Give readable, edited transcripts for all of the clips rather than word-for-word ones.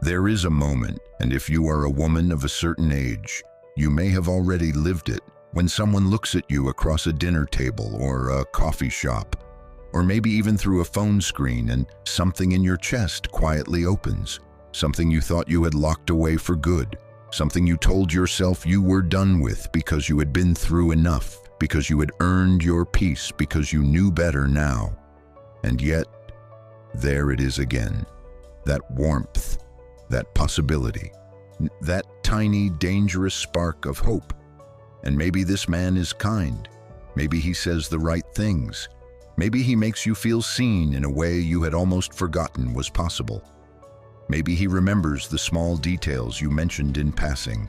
There is a moment, and if you are a woman of a certain age, you may have already lived it, when someone looks at you across a dinner table or a coffee shop, or maybe even through a phone screen, and something in your chest quietly opens, something you thought you had locked away for good, something you told yourself you were done with because you had been through enough, because you had earned your peace, because you knew better now. And yet, there it is again, that warmth, that possibility, that tiny, dangerous spark of hope. And maybe this man is kind. Maybe he says the right things. Maybe he makes you feel seen in a way you had almost forgotten was possible. Maybe he remembers the small details you mentioned in passing,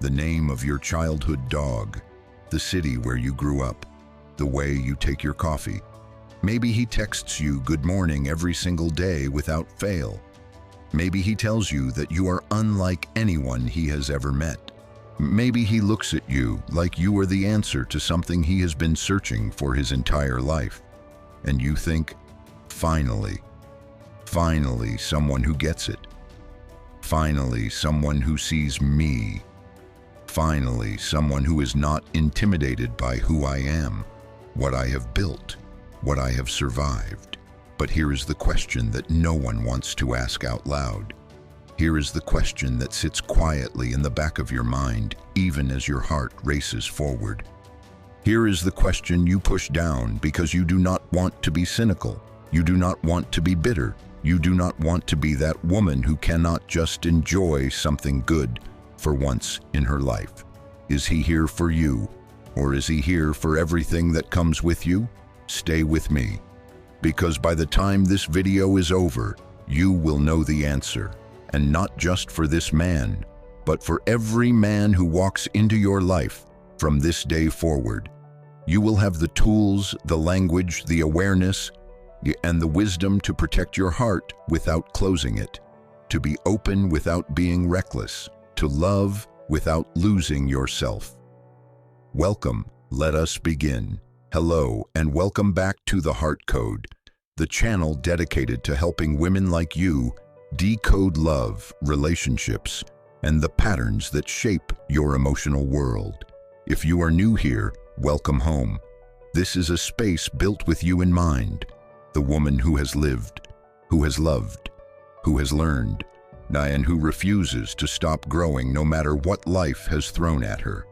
the name of your childhood dog, the city where you grew up, the way you take your coffee. Maybe he texts you good morning every single day without fail. Maybe he tells you that you are unlike anyone he has ever met. Maybe he looks at you like you are the answer to something he has been searching for his entire life. And you think, finally someone who gets it. Finally, someone who sees me. Finally, someone who is not intimidated by who I am, what I have built, what I have survived. But here is the question that no one wants to ask out loud. Here is the question that sits quietly in the back of your mind, even as your heart races forward. Here is the question you push down because you do not want to be cynical. You do not want to be bitter. You do not want to be that woman who cannot just enjoy something good for once in her life. Is he here for you, or is he here for everything that comes with you? Stay with me, because by the time this video is over, you will know the answer. And not just for this man, but for every man who walks into your life from this day forward. You will have the tools, the language, the awareness, and the wisdom to protect your heart without closing it, to be open without being reckless, to love without losing yourself. Welcome, let us begin. Hello, and welcome back to The Heart Code, the channel dedicated to helping women like you decode love, relationships, and the patterns that shape your emotional world. If you are new here, welcome home. This is a space built with you in mind, the woman who has lived, who has loved, who has learned, and who refuses to stop growing no matter what life has thrown at her.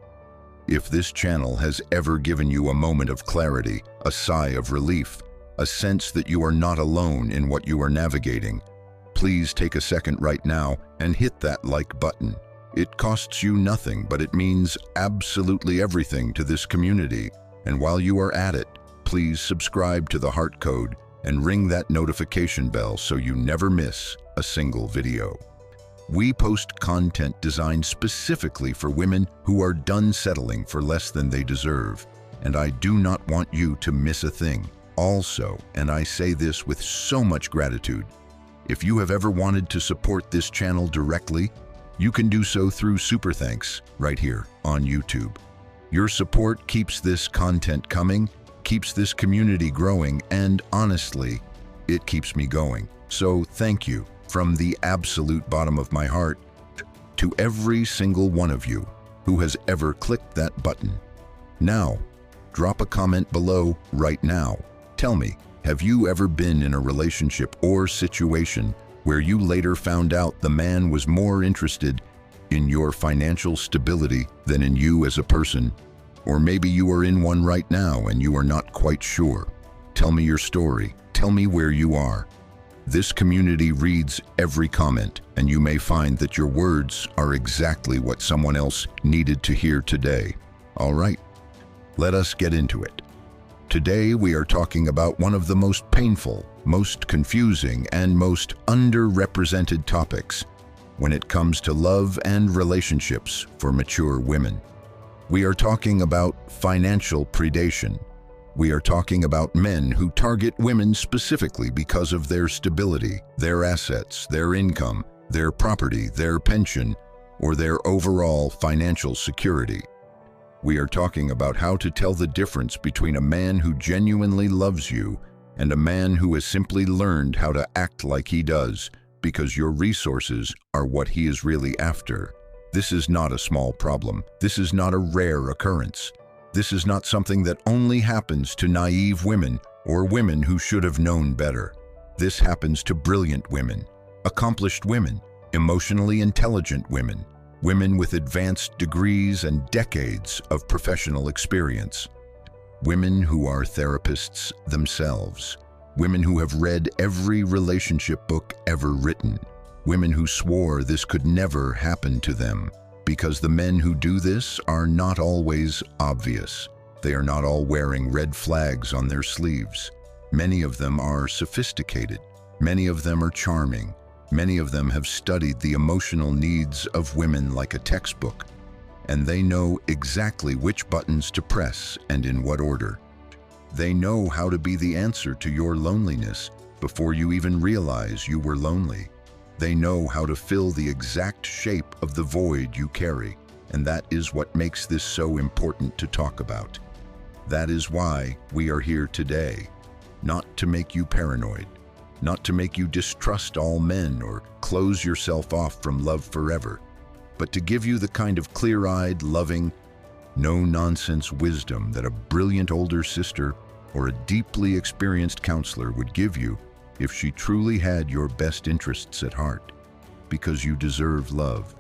If this channel has ever given you a moment of clarity, a sigh of relief, a sense that you are not alone in what you are navigating, please take a second right now and hit that like button. It costs you nothing, but it means absolutely everything to this community. And while you are at it, please subscribe to The Heart Code and ring that notification bell so you never miss a single video. We post content designed specifically for women who are done settling for less than they deserve, and I do not want you to miss a thing. Also, and I say this with so much gratitude, if you have ever wanted to support this channel directly, you can do so through Super Thanks right here on YouTube. Your support keeps this content coming, keeps this community growing, and honestly, it keeps me going. So thank you from the absolute bottom of my heart to every single one of you who has ever clicked that button. Now, drop a comment below right now. Tell me, have you ever been in a relationship or situation where you later found out the man was more interested in your financial stability than in you as a person? Or maybe you are in one right now and you are not quite sure. Tell me your story. Tell me where you are. This community reads every comment, and you may find that your words are exactly what someone else needed to hear today. All right, let us get into it. Today we are talking about one of the most painful, most confusing, and most underrepresented topics when it comes to love and relationships for mature women. We are talking about financial predation. We are talking about men who target women specifically because of their stability, their assets, their income, their property, their pension, or their overall financial security. We are talking about how to tell the difference between a man who genuinely loves you and a man who has simply learned how to act like he does because your resources are what he is really after. This is not a small problem. This is not a rare occurrence. This is not something that only happens to naive women or women who should have known better. This happens to brilliant women, accomplished women, emotionally intelligent women, women with advanced degrees and decades of professional experience, women who are therapists themselves, women who have read every relationship book ever written, women who swore this could never happen to them, because the men who do this are not always obvious. They are not all wearing red flags on their sleeves. Many of them are sophisticated. Many of them are charming. Many of them have studied the emotional needs of women like a textbook, and they know exactly which buttons to press and in what order. They know how to be the answer to your loneliness before you even realize you were lonely. They know how to fill the exact shape of the void you carry, and that is what makes this so important to talk about. That is why we are here today. Not to make you paranoid, not to make you distrust all men or close yourself off from love forever, but to give you the kind of clear-eyed, loving, no-nonsense wisdom that a brilliant older sister or a deeply experienced counselor would give you if she truly had your best interests at heart, because you deserve love,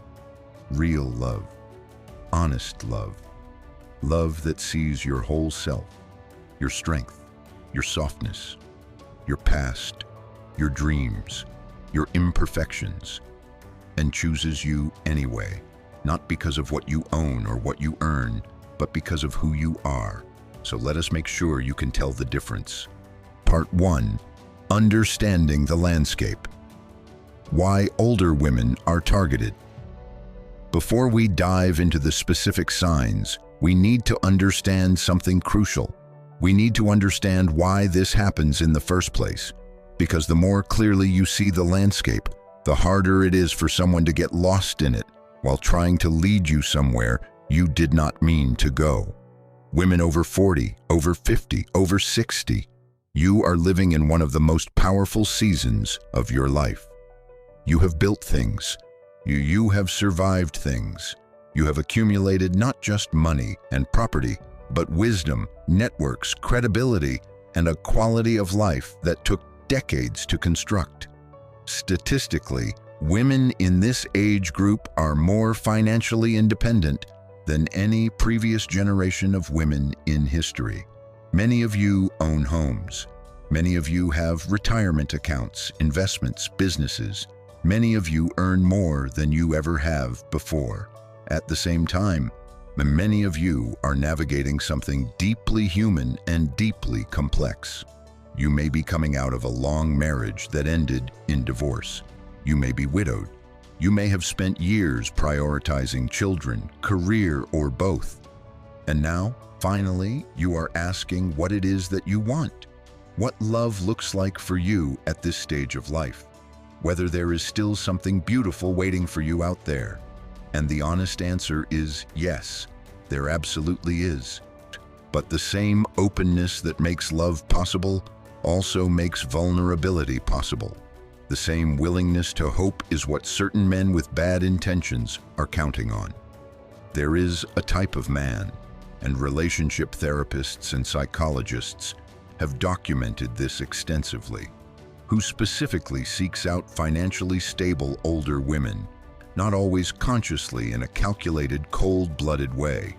real love, honest love, love that sees your whole self, your strength, your softness, your past, your dreams, your imperfections, and chooses you anyway, not because of what you own or what you earn, but because of who you are. So let us make sure you can tell the difference. Part 1. Understanding the landscape. Why older women are targeted. Before we dive into the specific signs, we need to understand something crucial. We need to understand why this happens in the first place, because the more clearly you see the landscape, the harder it is for someone to get lost in it while trying to lead you somewhere you did not mean to go. Women over 40, over 50, over 60, you are living in one of the most powerful seasons of your life. You have built things. You have survived things. You have accumulated not just money and property, but wisdom, networks, credibility, and a quality of life that took decades to construct. Statistically, women in this age group are more financially independent than any previous generation of women in history. Many of you own homes. Many of you have retirement accounts, investments, businesses. Many of you earn more than you ever have before. At the same time, many of you are navigating something deeply human and deeply complex. You may be coming out of a long marriage that ended in divorce. You may be widowed. You may have spent years prioritizing children, career, or both. And now, finally, you are asking what it is that you want. What love looks like for you at this stage of life. Whether there is still something beautiful waiting for you out there. And the honest answer is yes, there absolutely is. But the same openness that makes love possible also makes vulnerability possible. The same willingness to hope is what certain men with bad intentions are counting on. There is a type of man, and relationship therapists and psychologists have documented this extensively, who specifically seeks out financially stable older women, not always consciously in a calculated, cold-blooded way.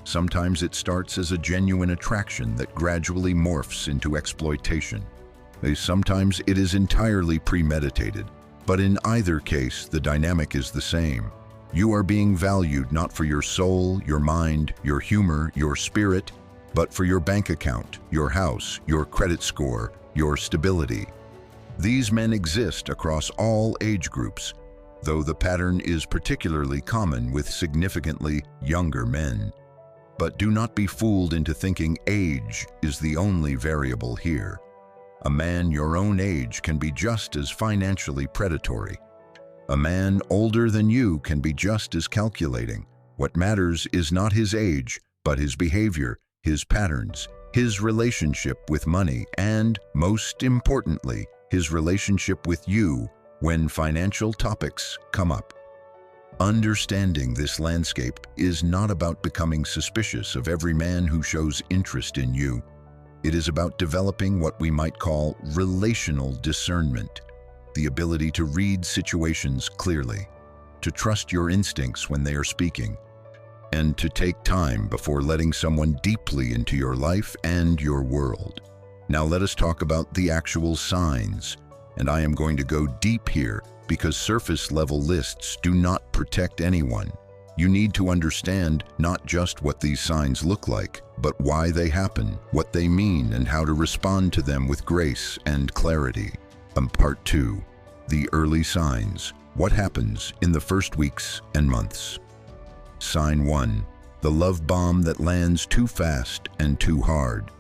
Sometimes it starts as a genuine attraction that gradually morphs into exploitation. Sometimes it is entirely premeditated, but in either case, the dynamic is the same. You are being valued not for your soul, your mind, your humor, your spirit, but for your bank account, your house, your credit score, your stability. These men exist across all age groups, though the pattern is particularly common with significantly younger men. But do not be fooled into thinking age is the only variable here. A man your own age can be just as financially predatory. A man older than you can be just as calculating. What matters is not his age, but his behavior, his patterns, his relationship with money, and, most importantly, his relationship with you when financial topics come up. Understanding this landscape is not about becoming suspicious of every man who shows interest in you. It is about developing what we might call relational discernment, the ability to read situations clearly, to trust your instincts when they are speaking, and to take time before letting someone deeply into your life and your world. Now let us talk about the actual signs, and I am going to go deep here because surface-level lists do not protect anyone. You need to understand not just what these signs look like, but why they happen, what they mean, and how to respond to them with grace and clarity. Part 2. The early signs. What happens in the first weeks and months? Sign 1. The love bomb that lands too fast and too hard.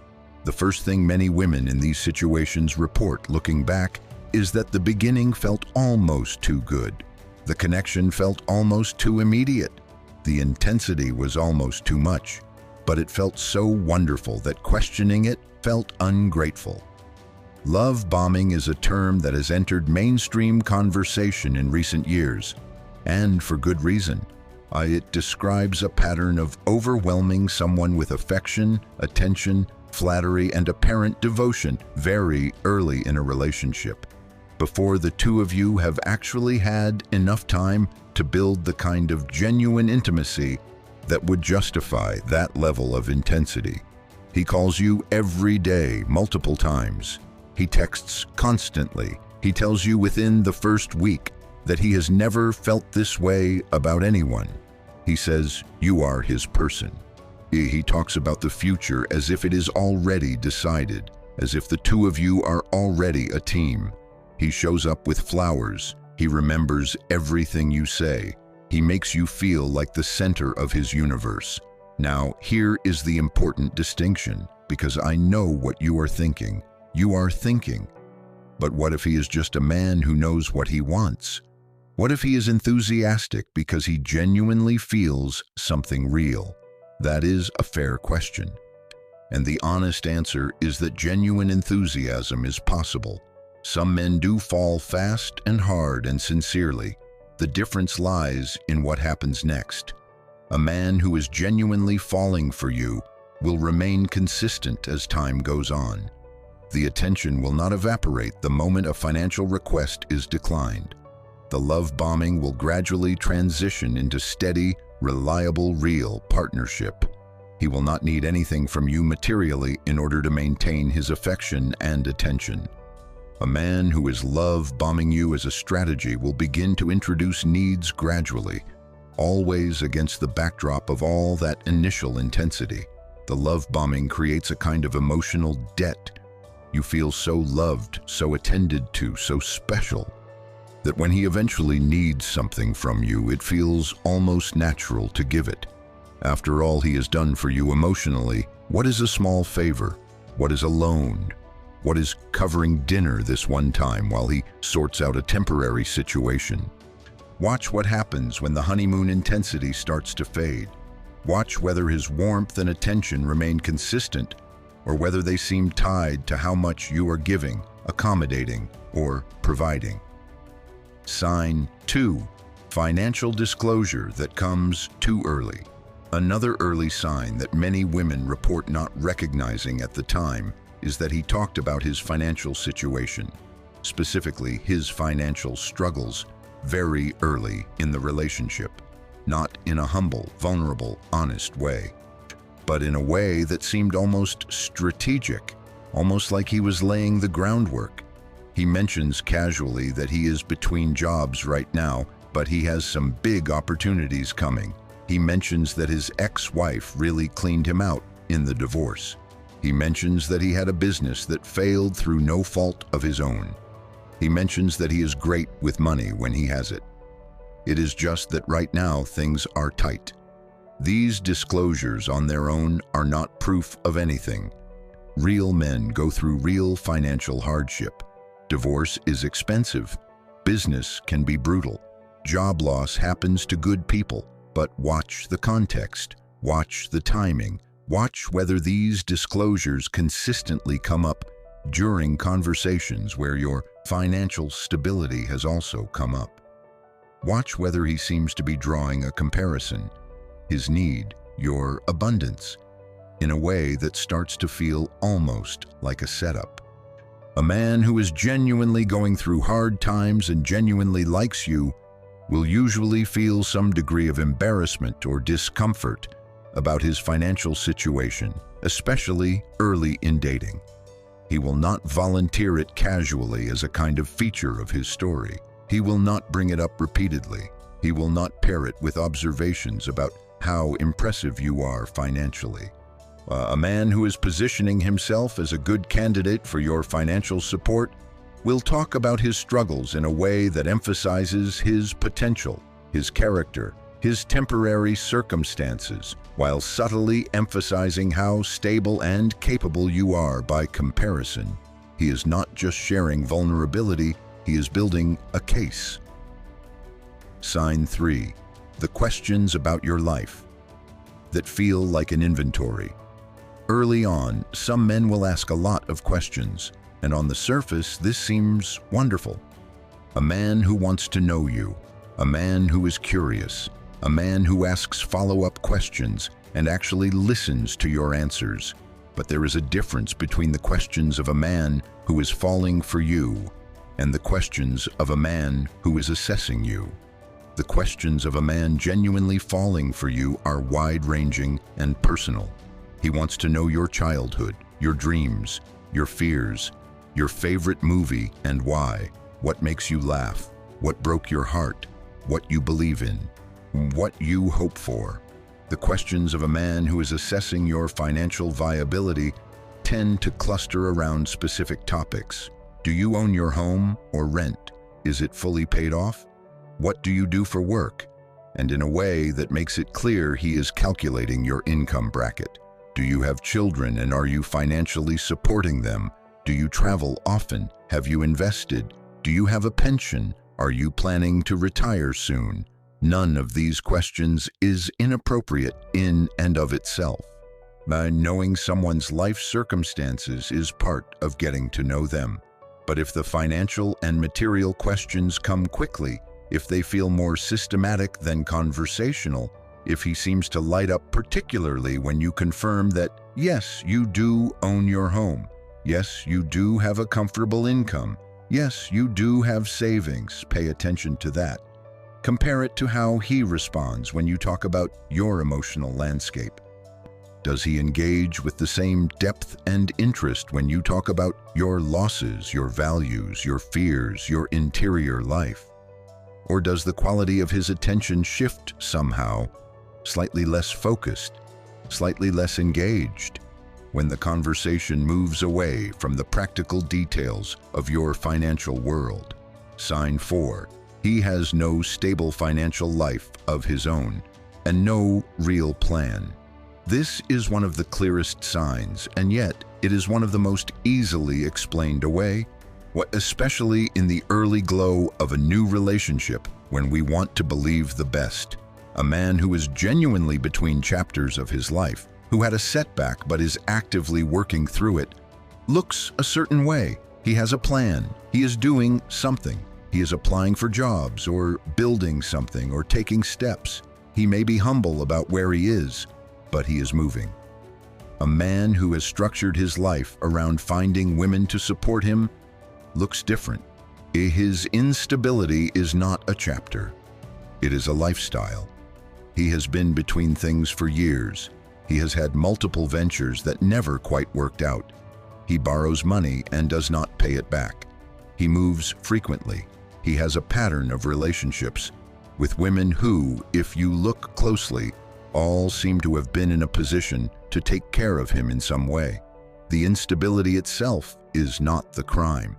The first thing many women in these situations report looking back is that the beginning felt almost too good. The connection felt almost too immediate. The intensity was almost too much, but it felt so wonderful that questioning it felt ungrateful. Love bombing is a term that has entered mainstream conversation in recent years, and for good reason. It describes a pattern of overwhelming someone with affection, attention, flattery, and apparent devotion very early in a relationship, before the two of you have actually had enough time to build the kind of genuine intimacy that would justify that level of intensity. He calls you every day, multiple times. He texts constantly. He tells you within the first week that he has never felt this way about anyone. He says you are his person. He talks about the future as if it is already decided, as if the two of you are already a team. He shows up with flowers. He remembers everything you say. He makes you feel like the center of his universe. Now, here is the important distinction, because I know what you are thinking. You are thinking, but what if he is just a man who knows what he wants? What if he is enthusiastic because he genuinely feels something real? That is a fair question. And the honest answer is that genuine enthusiasm is possible. Some men do fall fast and hard and sincerely. The difference lies in what happens next. A man who is genuinely falling for you will remain consistent as time goes on. The attention will not evaporate the moment a financial request is declined. The love bombing will gradually transition into steady, reliable, real partnership. He will not need anything from you materially in order to maintain his affection and attention. A man who is love bombing you as a strategy will begin to introduce needs gradually, always against the backdrop of all that initial intensity. The love bombing creates a kind of emotional debt. You feel so loved, so attended to, so special, that when he eventually needs something from you, it feels almost natural to give it. After all he has done for you emotionally, what is a small favor? What is a loan? What is covering dinner this one time while he sorts out a temporary situation? Watch what happens when the honeymoon intensity starts to fade. Watch whether his warmth and attention remain consistent, or whether they seem tied to how much you are giving, accommodating, or providing. Sign 2. Financial disclosure that comes too early. Another early sign that many women report not recognizing at the time is that he talked about his financial situation, specifically his financial struggles, very early in the relationship, not in a humble, vulnerable, honest way, but in a way that seemed almost strategic, almost like he was laying the groundwork. He mentions casually that he is between jobs right now, but he has some big opportunities coming. He mentions that his ex-wife really cleaned him out in the divorce. He mentions that he had a business that failed through no fault of his own. He mentions that he is great with money when he has it. It is just that right now things are tight. These disclosures on their own are not proof of anything. Real men go through real financial hardship. Divorce is expensive. Business can be brutal. Job loss happens to good people. But watch the context. Watch the timing. Watch whether these disclosures consistently come up during conversations where your financial stability has also come up. Watch whether he seems to be drawing a comparison, his need, your abundance, in a way that starts to feel almost like a setup. A man who is genuinely going through hard times and genuinely likes you will usually feel some degree of embarrassment or discomfort about his financial situation, especially early in dating. He will not volunteer it casually as a kind of feature of his story. He will not bring it up repeatedly. He will not pair it with observations about how impressive you are financially. A man who is positioning himself as a good candidate for your financial support will talk about his struggles in a way that emphasizes his potential, his character, his temporary circumstances, while subtly emphasizing how stable and capable you are by comparison. He is not just sharing vulnerability, he is building a case. Sign 3. The questions about your life that feel like an inventory. Early on, some men will ask a lot of questions, and on the surface, this seems wonderful. A man who wants to know you, a man who is curious, a man who asks follow-up questions and actually listens to your answers. But there is a difference between the questions of a man who is falling for you and the questions of a man who is assessing you. The questions of a man genuinely falling for you are wide-ranging and personal. He wants to know your childhood, your dreams, your fears, your favorite movie and why, what makes you laugh, what broke your heart, what you believe in, what you hope for. The questions of a man who is assessing your financial viability tend to cluster around specific topics. Do you own your home or rent? Is it fully paid off? What do you do for work? And in a way that makes it clear he is calculating your income bracket. Do you have children and are you financially supporting them? Do you travel often? Have you invested? Do you have a pension? Are you planning to retire soon? None of these questions is inappropriate in and of itself. Knowing someone's life circumstances is part of getting to know them. But if the financial and material questions come quickly, if they feel more systematic than conversational, if he seems to light up particularly when you confirm that, yes, you do own your home, yes, you do have a comfortable income, yes, you do have savings, pay attention to that. Compare it to how he responds when you talk about your emotional landscape. Does he engage with the same depth and interest when you talk about your losses, your values, your fears, your interior life? Or does the quality of his attention shift somehow, slightly less focused, slightly less engaged, when the conversation moves away from the practical details of your financial world? Sign 4. He has no stable financial life of his own and no real plan. This is one of the clearest signs, and yet it is one of the most easily explained away, especially in the early glow of a new relationship when we want to believe the best. A man who is genuinely between chapters of his life, who had a setback but is actively working through it, looks a certain way. He has a plan. He is doing something. He is applying for jobs or building something or taking steps. He may be humble about where he is, but he is moving. A man who has structured his life around finding women to support him looks different. His instability is not a chapter. It is a lifestyle. He has been between things for years. He has had multiple ventures that never quite worked out. He borrows money and does not pay it back. He moves frequently. He has a pattern of relationships with women who, if you look closely, all seem to have been in a position to take care of him in some way. The instability itself is not the crime.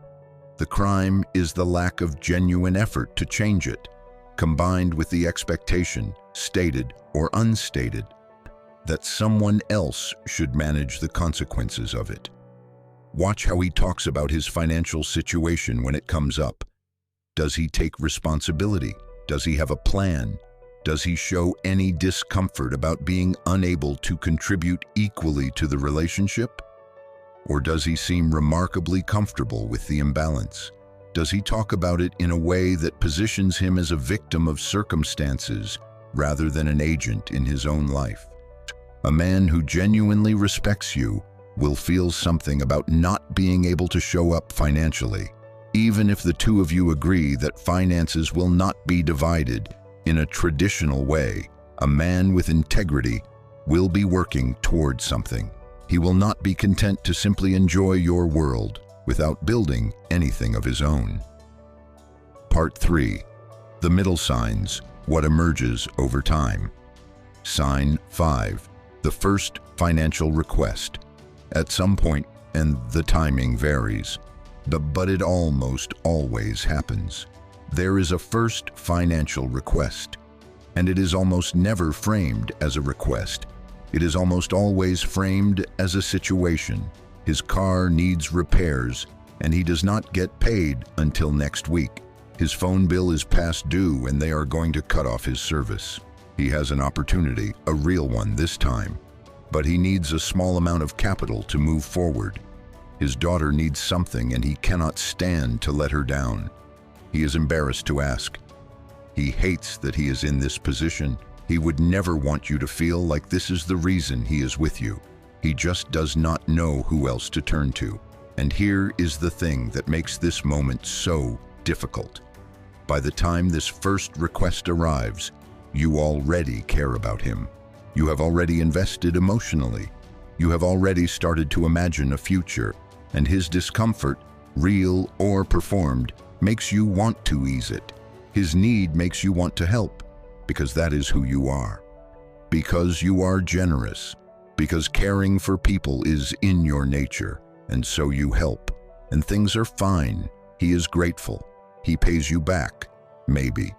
The crime is the lack of genuine effort to change it, combined with the expectation, stated or unstated, that someone else should manage the consequences of it. Watch how he talks about his financial situation when it comes up. Does he take responsibility? Does he have a plan? Does he show any discomfort about being unable to contribute equally to the relationship? Or does he seem remarkably comfortable with the imbalance? Does he talk about it in a way that positions him as a victim of circumstances rather than an agent in his own life? A man who genuinely respects you will feel something about not being able to show up financially, even if the two of you agree that finances will not be divided in a traditional way. A man with integrity will be working towards something. He will not be content to simply enjoy your world without building anything of his own. Part 3. The middle signs, what emerges over time. Sign 5. The first financial request. At some point, and the timing varies, but it almost always happens, there is a first financial request, and it is almost never framed as a request. It is almost always framed as a situation. His car needs repairs, and he does not get paid until next week. His phone bill is past due, and they are going to cut off his service. He has an opportunity, a real one this time, but he needs a small amount of capital to move forward. His daughter needs something, and he cannot stand to let her down. He is embarrassed to ask. He hates that he is in this position. He would never want you to feel like this is the reason he is with you. He just does not know who else to turn to. And here is the thing that makes this moment so difficult. By the time this first request arrives, you already care about him. You have already invested emotionally. You have already started to imagine a future, and his discomfort, real or performed, makes you want to ease it. His need makes you want to help, because that is who you are. Because you are generous. Because caring for people is in your nature, and so you help. And things are fine. He is grateful. He pays you back, maybe.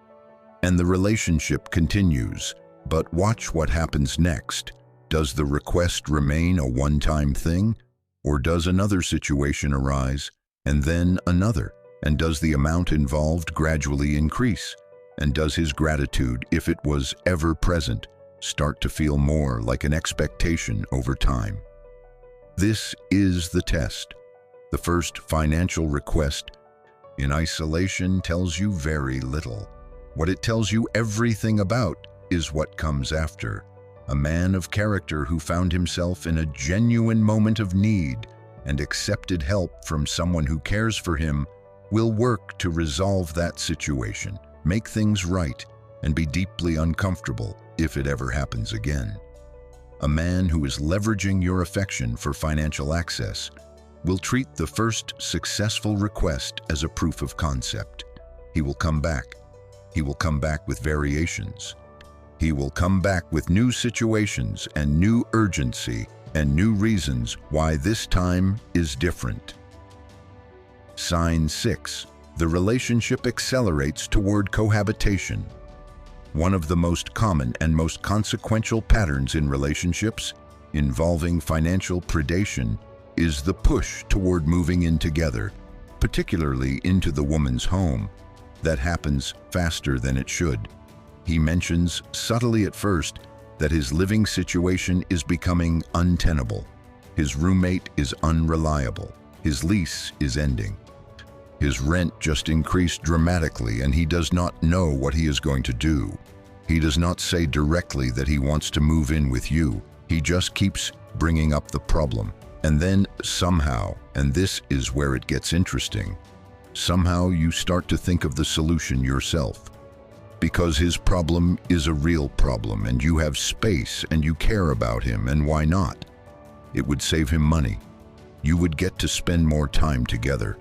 And the relationship continues. But watch what happens next. Does the request remain a one-time thing? Or does another situation arise, and then another? And does the amount involved gradually increase? And does his gratitude, if it was ever present, start to feel more like an expectation over time? This is the test. The first financial request in isolation tells you very little. What it tells you everything about is what comes after. A man of character who found himself in a genuine moment of need and accepted help from someone who cares for him will work to resolve that situation, make things right, and be deeply uncomfortable if it ever happens again. A man who is leveraging your affection for financial access will treat the first successful request as a proof of concept. He will come back. He will come back with variations. He will come back with new situations and new urgency and new reasons why this time is different. Sign 6. The relationship accelerates toward cohabitation. One of the most common and most consequential patterns in relationships involving financial predation is the push toward moving in together, particularly into the woman's home. That happens faster than it should. He mentions subtly at first that his living situation is becoming untenable. His roommate is unreliable. His lease is ending. His rent just increased dramatically, and he does not know what he is going to do. He does not say directly that he wants to move in with you. He just keeps bringing up the problem. And then somehow, and this is where it gets interesting, somehow you start to think of the solution yourself. Because his problem is a real problem, and you have space, and you care about him, and why not? It would save him money. You would get to spend more time together.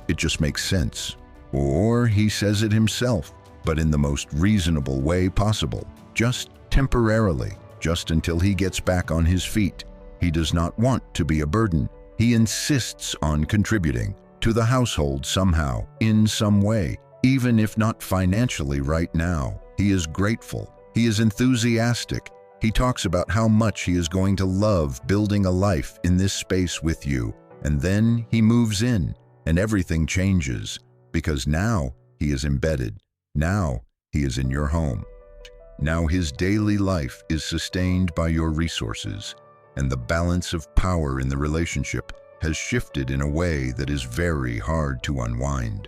It just makes sense. Or he says it himself, but in the most reasonable way possible, just temporarily, just until he gets back on his feet. He does not want to be a burden. He insists on contributing to the household somehow, in some way. Even if not financially right now, he is grateful. He is enthusiastic. He talks about how much he is going to love building a life in this space with you. And then he moves in, and everything changes, because now he is embedded. Now he is in your home. Now his daily life is sustained by your resources, and the balance of power in the relationship has shifted in a way that is very hard to unwind.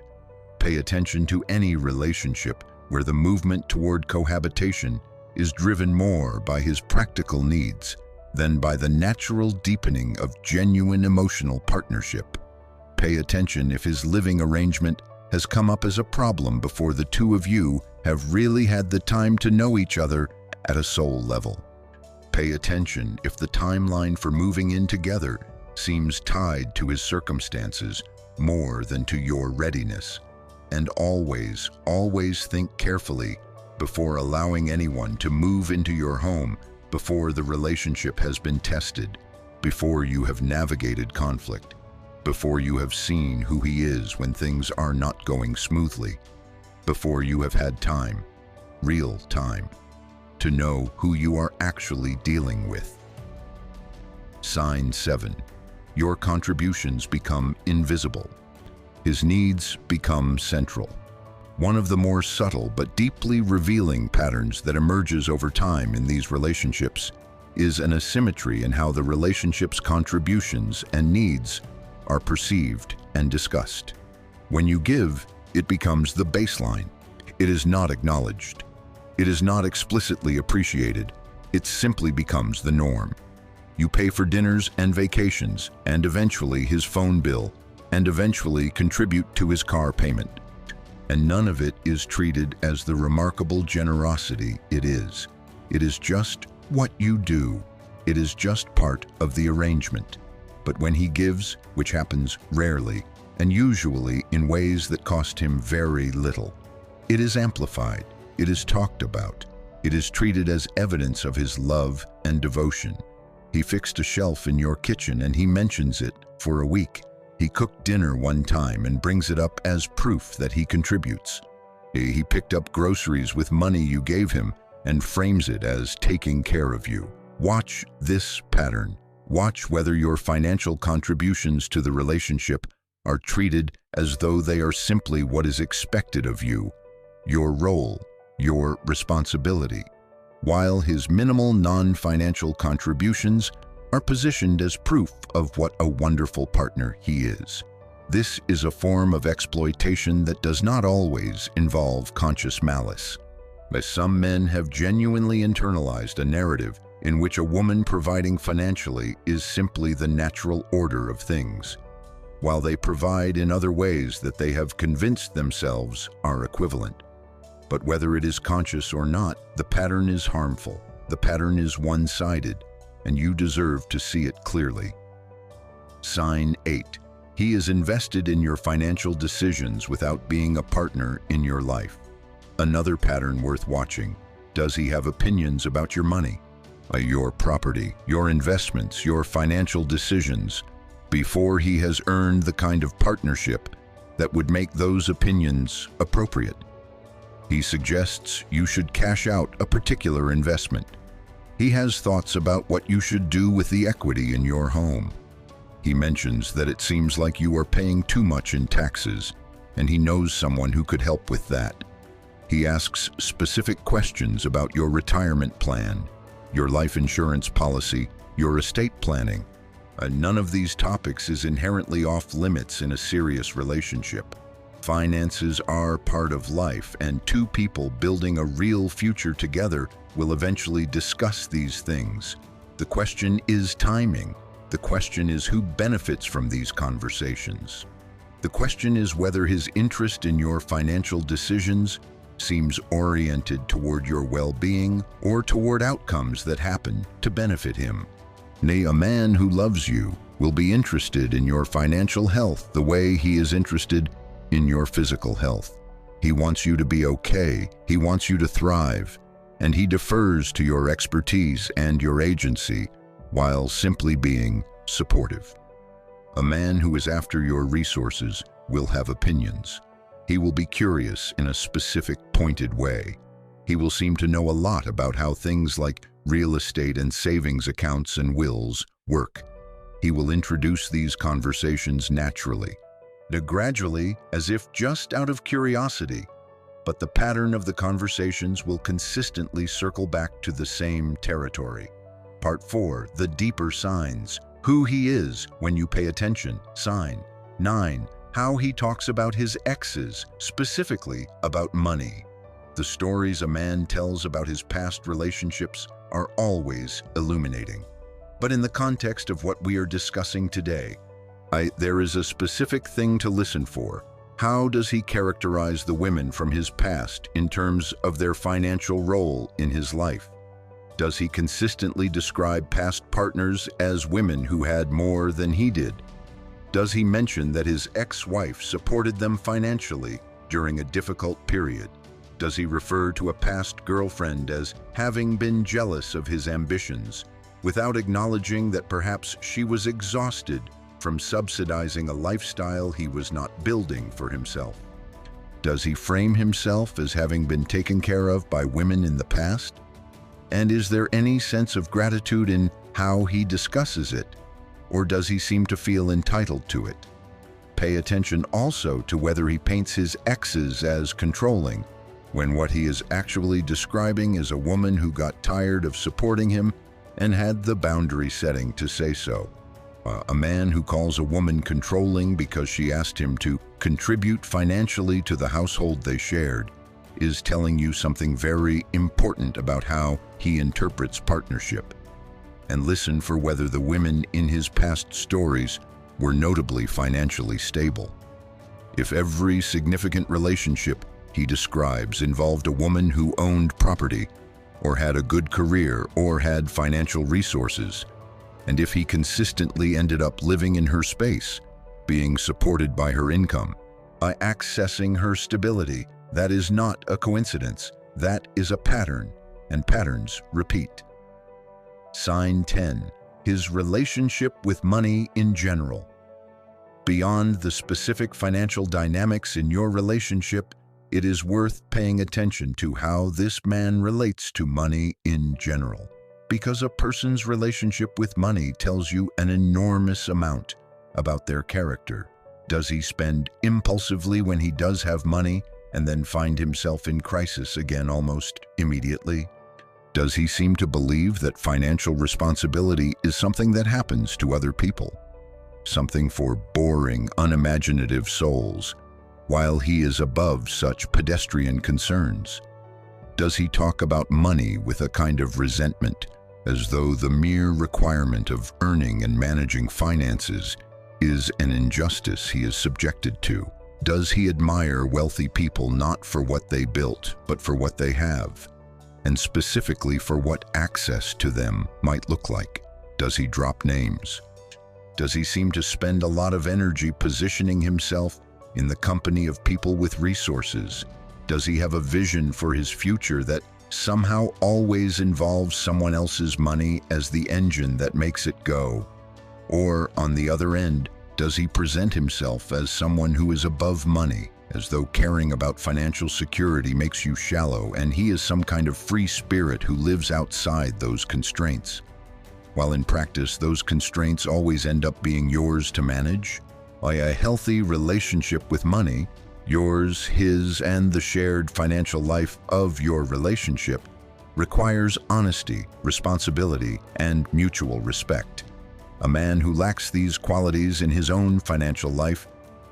Pay attention to any relationship where the movement toward cohabitation is driven more by his practical needs than by the natural deepening of genuine emotional partnership. Pay attention if his living arrangement has come up as a problem before the two of you have really had the time to know each other at a soul level. Pay attention if the timeline for moving in together seems tied to his circumstances more than to your readiness. And always, always think carefully before allowing anyone to move into your home before the relationship has been tested, before you have navigated conflict, before you have seen who he is when things are not going smoothly, before you have had time, real time, to know who you are actually dealing with. Sign 7. Your contributions become invisible. His needs become central. One of the more subtle but deeply revealing patterns that emerges over time in these relationships is an asymmetry in how the relationship's contributions and needs are perceived and discussed. When you give, it becomes the baseline. It is not acknowledged. It is not explicitly appreciated. It simply becomes the norm. You pay for dinners and vacations, and eventually his phone bill, and eventually contribute to his car payment. And none of it is treated as the remarkable generosity it is. It is just what you do. It is just part of the arrangement. But when he gives, which happens rarely, and usually in ways that cost him very little, it is amplified, it is talked about, it is treated as evidence of his love and devotion. He fixed a shelf in your kitchen and he mentions it for a week. He cooked dinner one time and brings it up as proof that he contributes. He picked up groceries with money you gave him and frames it as taking care of you. Watch this pattern. Watch whether your financial contributions to the relationship are treated as though they are simply what is expected of you, your role, your responsibility, while his minimal non-financial contributions are positioned as proof of what a wonderful partner he is. This is a form of exploitation that does not always involve conscious malice. As some men have genuinely internalized a narrative in which a woman providing financially is simply the natural order of things, while they provide in other ways that they have convinced themselves are equivalent. But whether it is conscious or not, the pattern is harmful. The pattern is one-sided, and you deserve to see it clearly. Sign 8. He is invested in your financial decisions without being a partner in your life. Another pattern worth watching. Does he have opinions about your money, your property, your investments, your financial decisions, before he has earned the kind of partnership that would make those opinions appropriate? He suggests you should cash out a particular investment. He has thoughts about what you should do with the equity in your home. He mentions that it seems like you are paying too much in taxes, and he knows someone who could help with that. He asks specific questions about your retirement plan, your life insurance policy, your estate planning. None of these topics is inherently off limits in a serious relationship. Finances are part of life, and two people building a real future together will eventually discuss these things. The question is timing. The question is who benefits from these conversations. The question is whether his interest in your financial decisions seems oriented toward your well-being or toward outcomes that happen to benefit him. Nay, a man who loves you will be interested in your financial health the way he is interested in your physical health. He wants you to be okay. He wants you to thrive, and he defers to your expertise and your agency while simply being supportive. A man who is after your resources will have opinions. He will be curious in a specific, pointed way. He will seem to know a lot about how things like real estate and savings accounts and wills work. He will introduce these conversations naturally, gradually, as if just out of curiosity, but the pattern of the conversations will consistently circle back to the same territory. Part 4. The deeper signs. Who he is when you pay attention. Sign 9. How he talks about his exes, specifically about money. The stories a man tells about his past relationships are always illuminating. But in the context of what we are discussing today, there is a specific thing to listen for. How does he characterize the women from his past in terms of their financial role in his life? Does he consistently describe past partners as women who had more than he did? Does he mention that his ex-wife supported them financially during a difficult period? Does he refer to a past girlfriend as having been jealous of his ambitions, without acknowledging that perhaps she was exhausted from subsidizing a lifestyle he was not building for himself? Does he frame himself as having been taken care of by women in the past? And is there any sense of gratitude in how he discusses it, or does he seem to feel entitled to it? Pay attention also to whether he paints his exes as controlling, when what he is actually describing is a woman who got tired of supporting him and had the boundary setting to say so. A man who calls a woman controlling because she asked him to contribute financially to the household they shared is telling you something very important about how he interprets partnership. And listen for whether the women in his past stories were notably financially stable. If every significant relationship he describes involved a woman who owned property, or had a good career, or had financial resources, and if he consistently ended up living in her space, being supported by her income, by accessing her stability, that is not a coincidence. That is a pattern, and patterns repeat. Sign 10. His relationship with money in general. Beyond the specific financial dynamics in your relationship, it is worth paying attention to how this man relates to money in general, because a person's relationship with money tells you an enormous amount about their character. Does he spend impulsively when he does have money and then find himself in crisis again almost immediately? Does he seem to believe that financial responsibility is something that happens to other people, something for boring, unimaginative souls, while he is above such pedestrian concerns? Does he talk about money with a kind of resentment, as though the mere requirement of earning and managing finances is an injustice he is subjected to? Does he admire wealthy people not for what they built, but for what they have, and specifically for what access to them might look like? Does he drop names? Does he seem to spend a lot of energy positioning himself in the company of people with resources? Does he have a vision for his future that somehow always involves someone else's money as the engine that makes it go? Or, on the other end, does he present himself as someone who is above money, as though caring about financial security makes you shallow and he is some kind of free spirit who lives outside those constraints, while in practice those constraints always end up being yours to manage? By a healthy relationship with money, yours, his, and the shared financial life of your relationship requires honesty, responsibility, and mutual respect. A man who lacks these qualities in his own financial life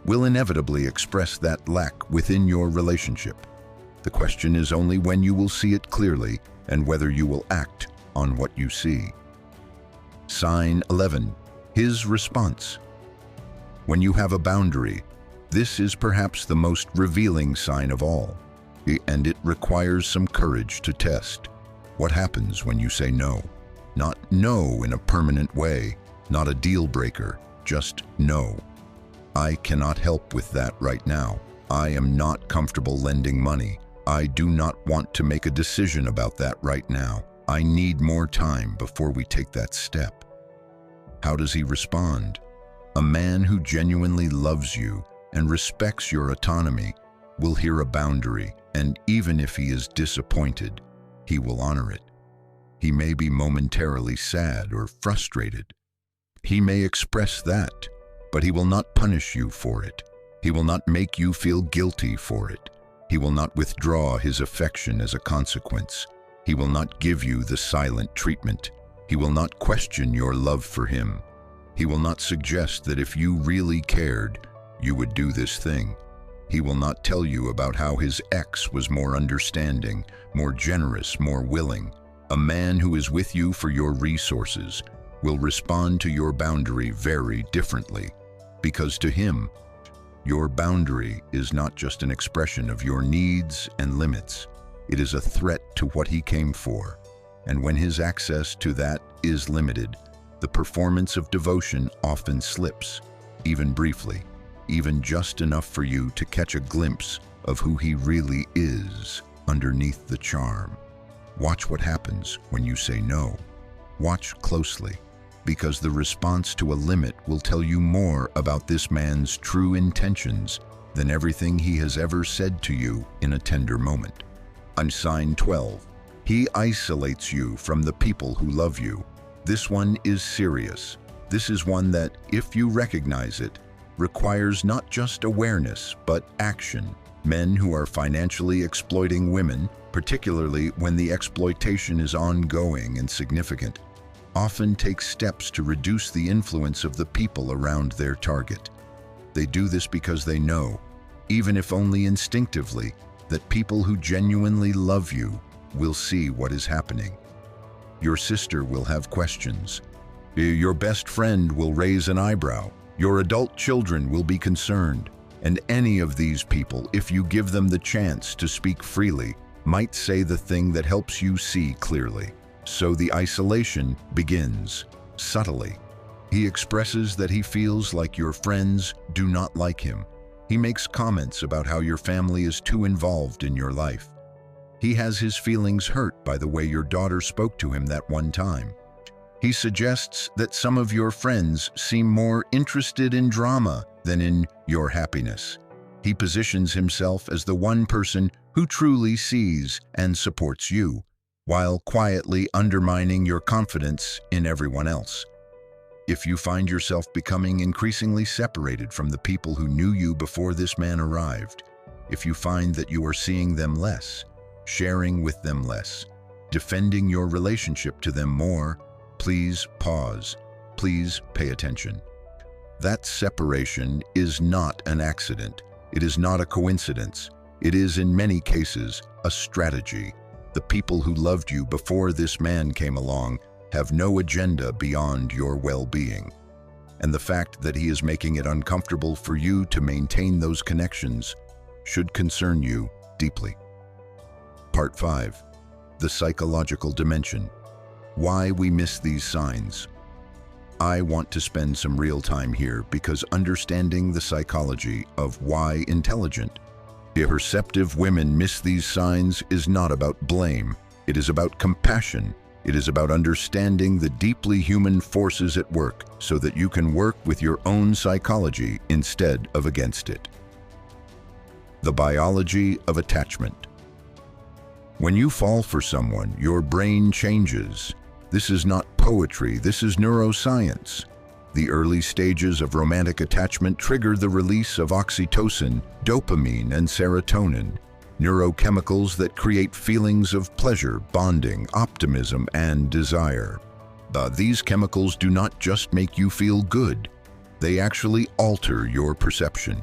will inevitably express that lack within your relationship. The question is only when you will see it clearly and whether you will act on what you see. Sign 11. His response. When you have a boundary, this is perhaps the most revealing sign of all, and it requires some courage to test. What happens when you say no? Not no in a permanent way, not a deal breaker, just no. I cannot help with that right now. I am not comfortable lending money. I do not want to make a decision about that right now. I need more time before we take that step. How does he respond? A man who genuinely loves you and respects your autonomy will hear a boundary, and even if he is disappointed, he will honor it. He may be momentarily sad or frustrated. He may express that, but he will not punish you for it. He will not make you feel guilty for it. He will not withdraw his affection as a consequence. He will not give you the silent treatment. He will not question your love for him. He will not suggest that if you really cared, you would do this thing. He will not tell you about how his ex was more understanding, more generous, more willing. A man who is with you for your resources will respond to your boundary very differently, because to him, your boundary is not just an expression of your needs and limits. It is a threat to what he came for. And when his access to that is limited, the performance of devotion often slips, even briefly, even just enough for you to catch a glimpse of who he really is underneath the charm. Watch what happens when you say no. Watch closely, because the response to a limit will tell you more about this man's true intentions than everything he has ever said to you in a tender moment. On sign 12, he isolates you from the people who love you. This one is serious. This is one that, if you recognize it, requires not just awareness, but action. Men who are financially exploiting women, particularly when the exploitation is ongoing and significant, often take steps to reduce the influence of the people around their target. They do this because they know, even if only instinctively, that people who genuinely love you will see what is happening. Your sister will have questions. Your best friend will raise an eyebrow. Your adult children will be concerned. And any of these people, if you give them the chance to speak freely, might say the thing that helps you see clearly. So the isolation begins, subtly. He expresses that he feels like your friends do not like him. He makes comments about how your family is too involved in your life. He has his feelings hurt by the way your daughter spoke to him that one time. He suggests that some of your friends seem more interested in drama than in your happiness. He positions himself as the one person who truly sees and supports you, while quietly undermining your confidence in everyone else. If you find yourself becoming increasingly separated from the people who knew you before this man arrived, if you find that you are seeing them less, sharing with them less, defending your relationship to them more, please pause. Please pay attention. That separation is not an accident. It is not a coincidence. It is, in many cases, a strategy. The people who loved you before this man came along have no agenda beyond your well-being. And the fact that he is making it uncomfortable for you to maintain those connections should concern you deeply. Part 5. The psychological dimension. Why we miss these signs. I want to spend some real time here because understanding the psychology of why intelligent, perceptive women miss these signs is not about blame. It is about compassion. It is about understanding the deeply human forces at work so that you can work with your own psychology instead of against it. The biology of attachment. When you fall for someone, your brain changes. This is not poetry, this is neuroscience. The early stages of romantic attachment trigger the release of oxytocin, dopamine, and serotonin, neurochemicals that create feelings of pleasure, bonding, optimism, and desire. These chemicals do not just make you feel good, they actually alter your perception.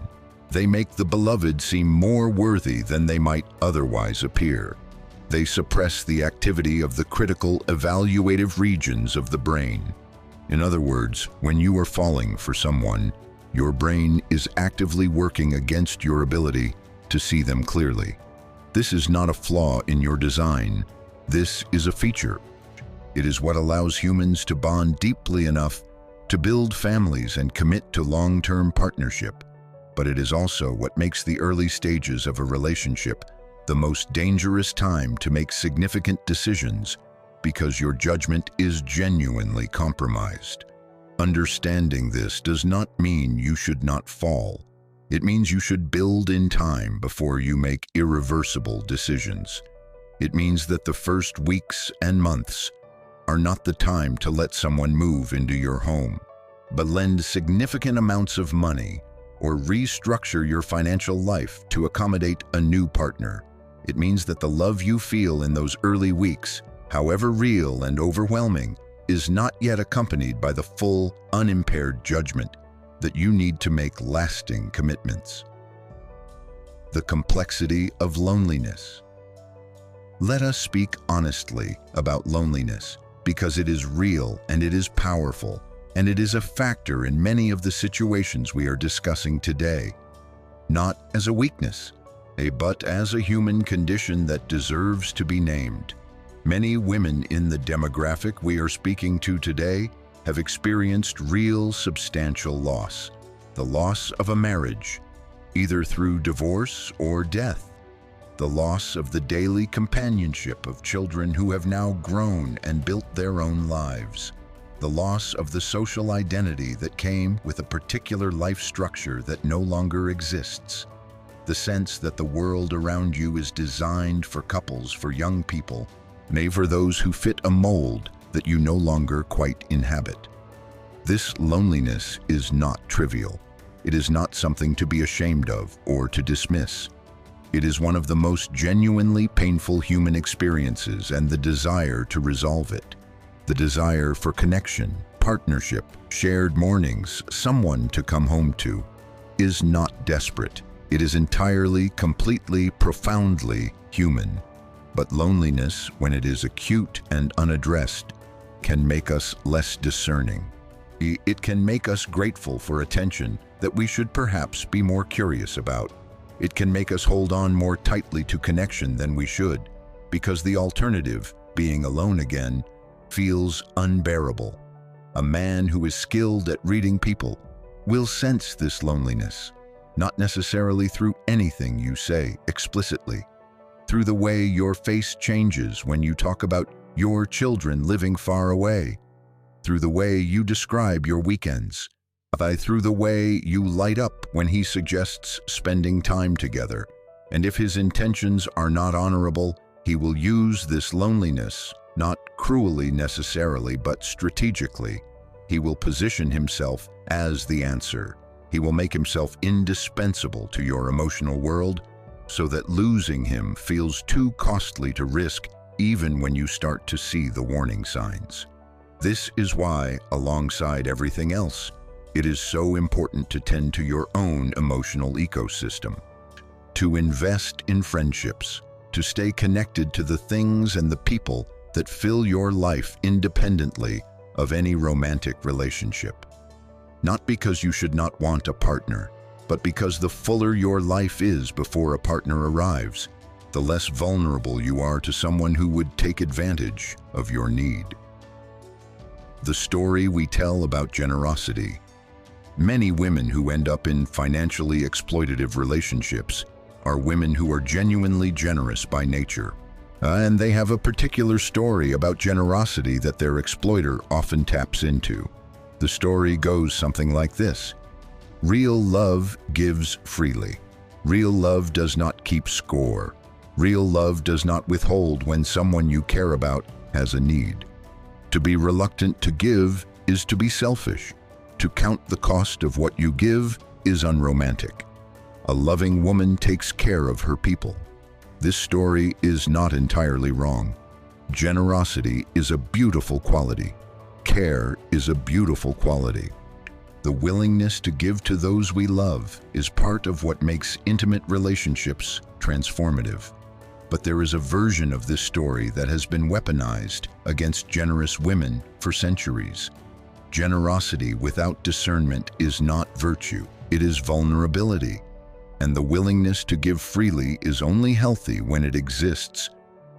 They make the beloved seem more worthy than they might otherwise appear. They suppress the activity of the critical evaluative regions of the brain. In other words, when you are falling for someone, your brain is actively working against your ability to see them clearly. This is not a flaw in your design. This is a feature. It is what allows humans to bond deeply enough to build families and commit to long-term partnership. But it is also what makes the early stages of a relationship the most dangerous time to make significant decisions, because your judgment is genuinely compromised. Understanding this does not mean you should not fall. It means you should build in time before you make irreversible decisions. It means that the first weeks and months are not the time to let someone move into your home, but lend significant amounts of money or restructure your financial life to accommodate a new partner. It means that the love you feel in those early weeks, however real and overwhelming, is not yet accompanied by the full, unimpaired judgment that you need to make lasting commitments. The complexity of loneliness. Let us speak honestly about loneliness, because it is real and it is powerful, and it is a factor in many of the situations we are discussing today. Not as a weakness, but as a human condition that deserves to be named. Many women in the demographic we are speaking to today have experienced real substantial loss, the loss of a marriage, either through divorce or death, the loss of the daily companionship of children who have now grown and built their own lives, the loss of the social identity that came with a particular life structure that no longer exists, the sense that the world around you is designed for couples, for young people, nay, for those who fit a mold that you no longer quite inhabit. This loneliness is not trivial. It is not something to be ashamed of or to dismiss. It is one of the most genuinely painful human experiences, and the desire to resolve it, the desire for connection, partnership, shared mornings, someone to come home to, is not desperate. It is entirely, completely, profoundly human. But loneliness, when it is acute and unaddressed, can make us less discerning. It can make us grateful for attention that we should perhaps be more curious about. It can make us hold on more tightly to connection than we should, because the alternative, being alone again, feels unbearable. A man who is skilled at reading people will sense this loneliness, not necessarily through anything you say explicitly, through the way your face changes when you talk about your children living far away, through the way you describe your weekends, through the way you light up when he suggests spending time together. And if his intentions are not honorable, he will use this loneliness, not cruelly necessarily, but strategically. He will position himself as the answer. He will make himself indispensable to your emotional world, so that losing him feels too costly to risk, even when you start to see the warning signs. This is why, alongside everything else, it is so important to tend to your own emotional ecosystem, to invest in friendships, to stay connected to the things and the people that fill your life independently of any romantic relationship. Not because you should not want a partner, but because the fuller your life is before a partner arrives, the less vulnerable you are to someone who would take advantage of your need. The story we tell about generosity. Many women who end up in financially exploitative relationships are women who are genuinely generous by nature, and they have a particular story about generosity that their exploiter often taps into. The story goes something like this. Real love gives freely. Real love does not keep score. Real love does not withhold when someone you care about has a need. To be reluctant to give is to be selfish. To count the cost of what you give is unromantic. A loving woman takes care of her people. This story is not entirely wrong. Generosity is a beautiful quality. Care is a beautiful quality. The willingness to give to those we love is part of what makes intimate relationships transformative. But there is a version of this story that has been weaponized against generous women for centuries. Generosity without discernment is not virtue, it is vulnerability. And the willingness to give freely is only healthy when it exists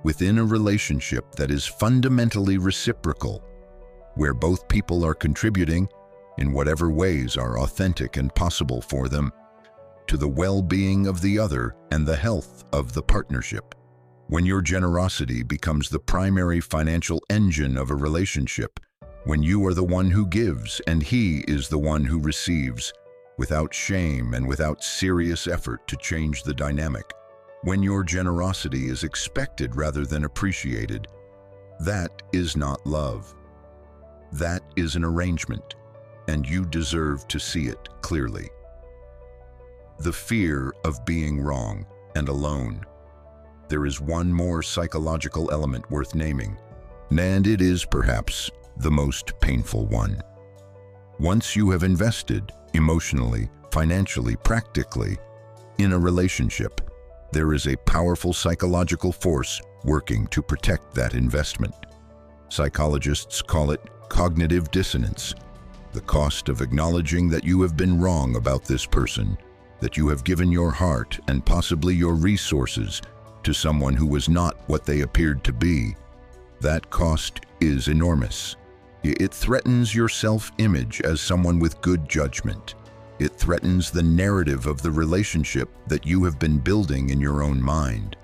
within a relationship that is fundamentally reciprocal, where both people are contributing in whatever ways are authentic and possible for them to the well-being of the other and the health of the partnership. When your generosity becomes the primary financial engine of a relationship, when you are the one who gives and he is the one who receives, without shame and without serious effort to change the dynamic, when your generosity is expected rather than appreciated, that is not love. That is an arrangement, and you deserve to see it clearly. The fear of being wrong and alone. There is one more psychological element worth naming, and it is perhaps the most painful one. Once you have invested, emotionally, financially, practically, in a relationship, there is a powerful psychological force working to protect that investment. Psychologists call it cognitive dissonance, the cost of acknowledging that you have been wrong about this person, that you have given your heart and possibly your resources to someone who was not what they appeared to be. That cost is enormous. It threatens your self-image as someone with good judgment. It threatens the narrative of the relationship that you have been building in your own mind.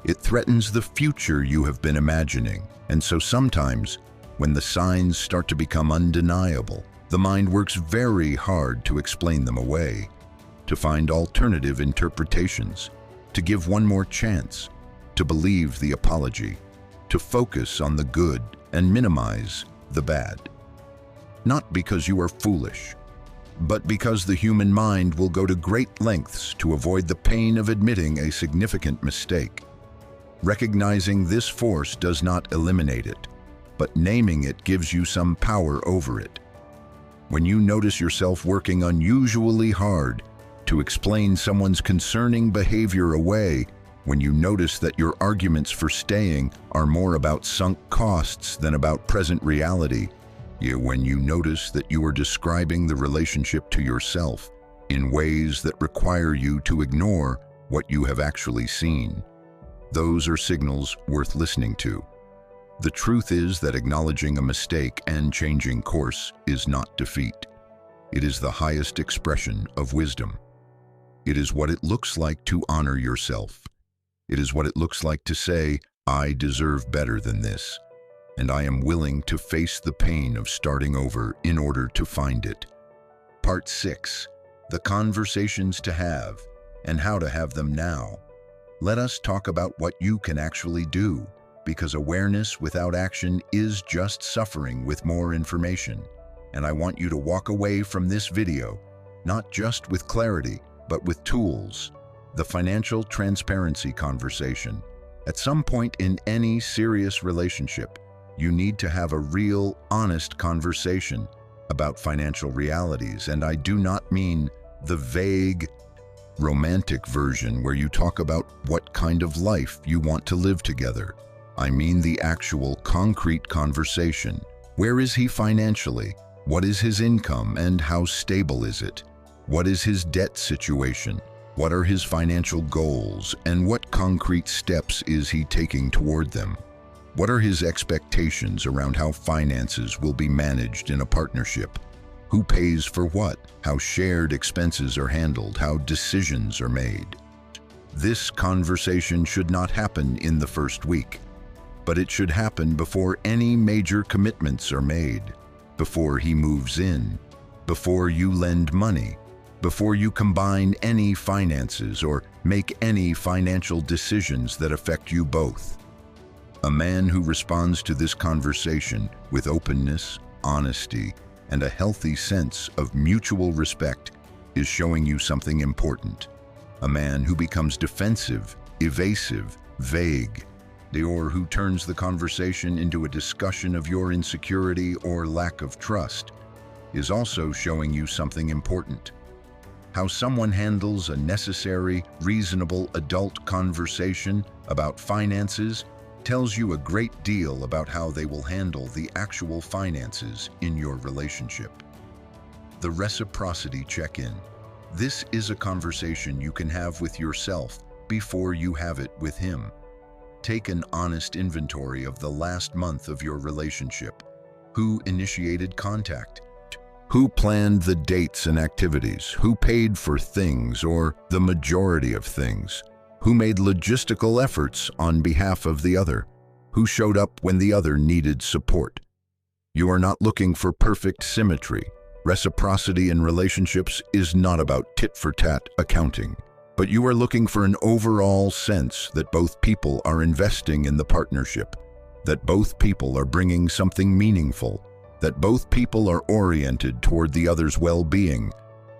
It threatens the future you have been imagining. And so sometimes, when the signs start to become undeniable, the mind works very hard to explain them away, to find alternative interpretations, to give one more chance, to believe the apology, to focus on the good and minimize the bad. Not because you are foolish, but because the human mind will go to great lengths to avoid the pain of admitting a significant mistake. Recognizing this force does not eliminate it, but naming it gives you some power over it. When you notice yourself working unusually hard to explain someone's concerning behavior away, when you notice that your arguments for staying are more about sunk costs than about present reality, when you notice that you are describing the relationship to yourself in ways that require you to ignore what you have actually seen, those are signals worth listening to. The truth is that acknowledging a mistake and changing course is not defeat. It is the highest expression of wisdom. It is what it looks like to honor yourself. It is what it looks like to say, I deserve better than this, and I am willing to face the pain of starting over in order to find it. Part 6. The conversations to have and how to have them now. Let us talk about what you can actually do, because awareness without action is just suffering with more information. And I want you to walk away from this video, not just with clarity, but with tools. The financial transparency conversation. At some point in any serious relationship, you need to have a real, honest conversation about financial realities, and I do not mean the vague, romantic version where you talk about what kind of life you want to live together. I mean the actual concrete conversation. Where is he financially? What is his income and how stable is it? What is his debt situation? What are his financial goals and what concrete steps is he taking toward them? What are his expectations around how finances will be managed in a partnership? Who pays for what? How shared expenses are handled? How decisions are made? This conversation should not happen in the first week, but it should happen before any major commitments are made, before he moves in, before you lend money, before you combine any finances or make any financial decisions that affect you both. A man who responds to this conversation with openness, honesty, and a healthy sense of mutual respect is showing you something important. A man who becomes defensive, evasive, vague, or who turns the conversation into a discussion of your insecurity or lack of trust is also showing you something important. How someone handles a necessary, reasonable adult conversation about finances tells you a great deal about how they will handle the actual finances in your relationship. The reciprocity check-in. This is a conversation you can have with yourself before you have it with him. Take an honest inventory of the last month of your relationship. Who initiated contact? Who planned the dates and activities? Who paid for things or the majority of things? Who made logistical efforts on behalf of the other? Who showed up when the other needed support? You are not looking for perfect symmetry. Reciprocity in relationships is not about tit-for-tat accounting, but you are looking for an overall sense that both people are investing in the partnership, that both people are bringing something meaningful, that both people are oriented toward the other's well-being,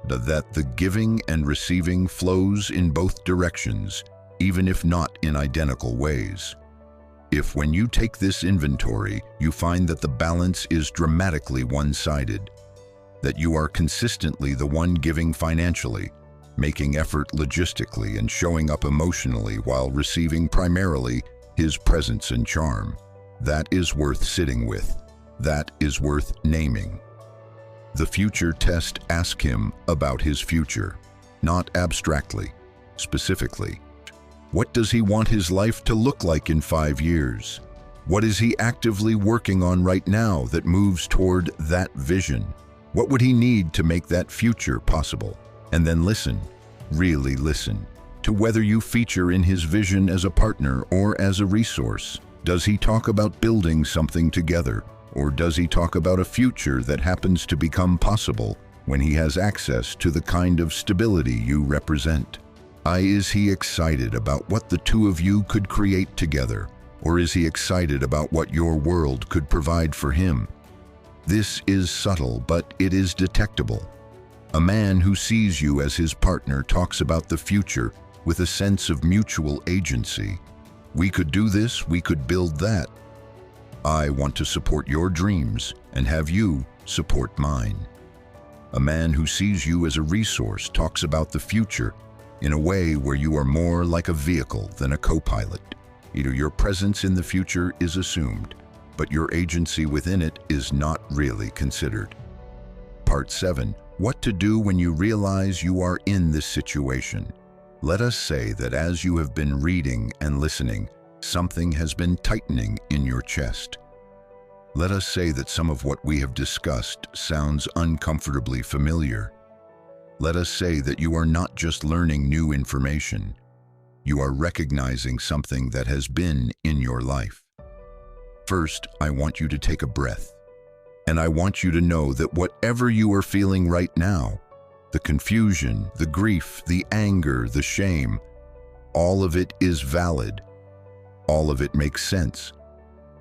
that the giving and receiving flows in both directions, even if not in identical ways. If when you take this inventory, you find that the balance is dramatically one-sided, that you are consistently the one giving financially, making effort logistically, and showing up emotionally while receiving primarily his presence and charm, that is worth sitting with. That is worth naming. The future test asks him about his future, not abstractly, specifically. What does he want his life to look like in 5 years? What is he actively working on right now that moves toward that vision? What would he need to make that future possible? And then listen, really listen, to whether you feature in his vision as a partner or as a resource. Does he talk about building something together? Or does he talk about a future that happens to become possible when he has access to the kind of stability you represent? Is he excited about what the two of you could create together? Or is he excited about what your world could provide for him? This is subtle, but it is detectable. A man who sees you as his partner talks about the future with a sense of mutual agency. We could do this, we could build that. I want to support your dreams and have you support mine. A man who sees you as a resource talks about the future in a way where you are more like a vehicle than a co-pilot. Your presence in the future is assumed, but your agency within it is not really considered. Part 7. What to do when you realize you are in this situation. Let us say that as you have been reading and listening, something has been tightening in your chest. Let us say that some of what we have discussed sounds uncomfortably familiar. Let us say that you are not just learning new information. You are recognizing something that has been in your life. First, I want you to take a breath. And I want you to know that whatever you are feeling right now, the confusion, the grief, the anger, the shame, all of it is valid. All of it makes sense.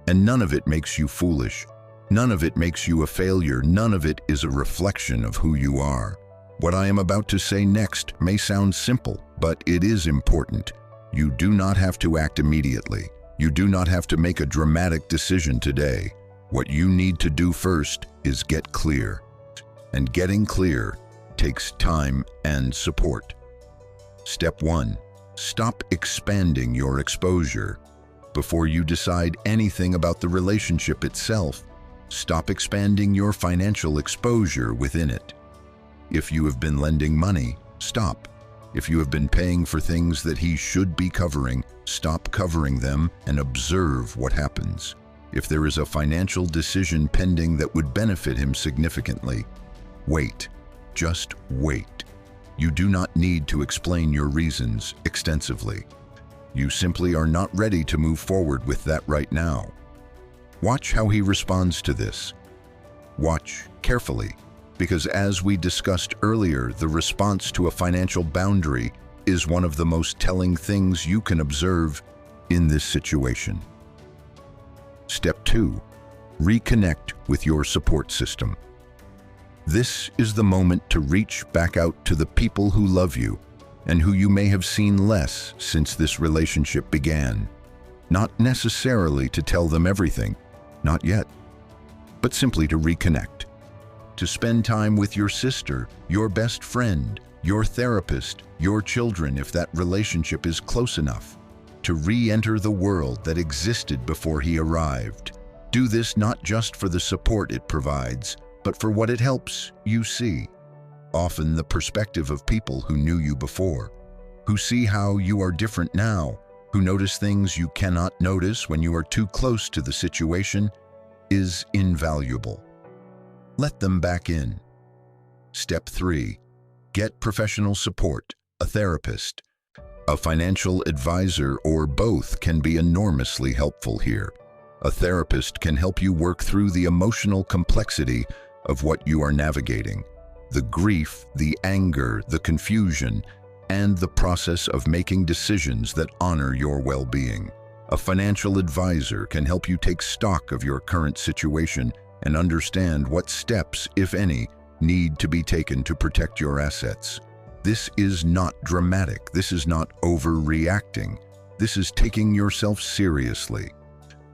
And none of it makes you foolish. None of it makes you a failure. None of it is a reflection of who you are. What I am about to say next may sound simple, but it is important. You do not have to act immediately. You do not have to make a dramatic decision today. What you need to do first is get clear. And getting clear takes time and support. Step 1. Stop expanding your exposure. Before you decide anything about the relationship itself, stop expanding your financial exposure within it. If you have been lending money, stop. If you have been paying for things that he should be covering, stop covering them and observe what happens. If there is a financial decision pending that would benefit him significantly, wait. Just wait. You do not need to explain your reasons extensively. You simply are not ready to move forward with that right now. Watch how he responds to this. Watch carefully, because as we discussed earlier, the response to a financial boundary is one of the most telling things you can observe in this situation. Step 2. Reconnect with your support system. This is the moment to reach back out to the people who love you and who you may have seen less since this relationship began. Not necessarily to tell them everything, not yet, but simply to reconnect. To spend time with your sister, your best friend, your therapist, your children if that relationship is close enough. To re-enter the world that existed before he arrived. Do this not just for the support it provides, but for what it helps you see. Often the perspective of people who knew you before, who see how you are different now, who notice things you cannot notice when you are too close to the situation, is invaluable. Let them back in. Step 3. Get professional support, a therapist. A financial advisor or both can be enormously helpful here. A therapist can help you work through the emotional complexity of what you are navigating, the grief, the anger, the confusion, and the process of making decisions that honor your well-being. A financial advisor can help you take stock of your current situation and understand what steps, if any, need to be taken to protect your assets. This is not dramatic. This is not overreacting. This is taking yourself seriously.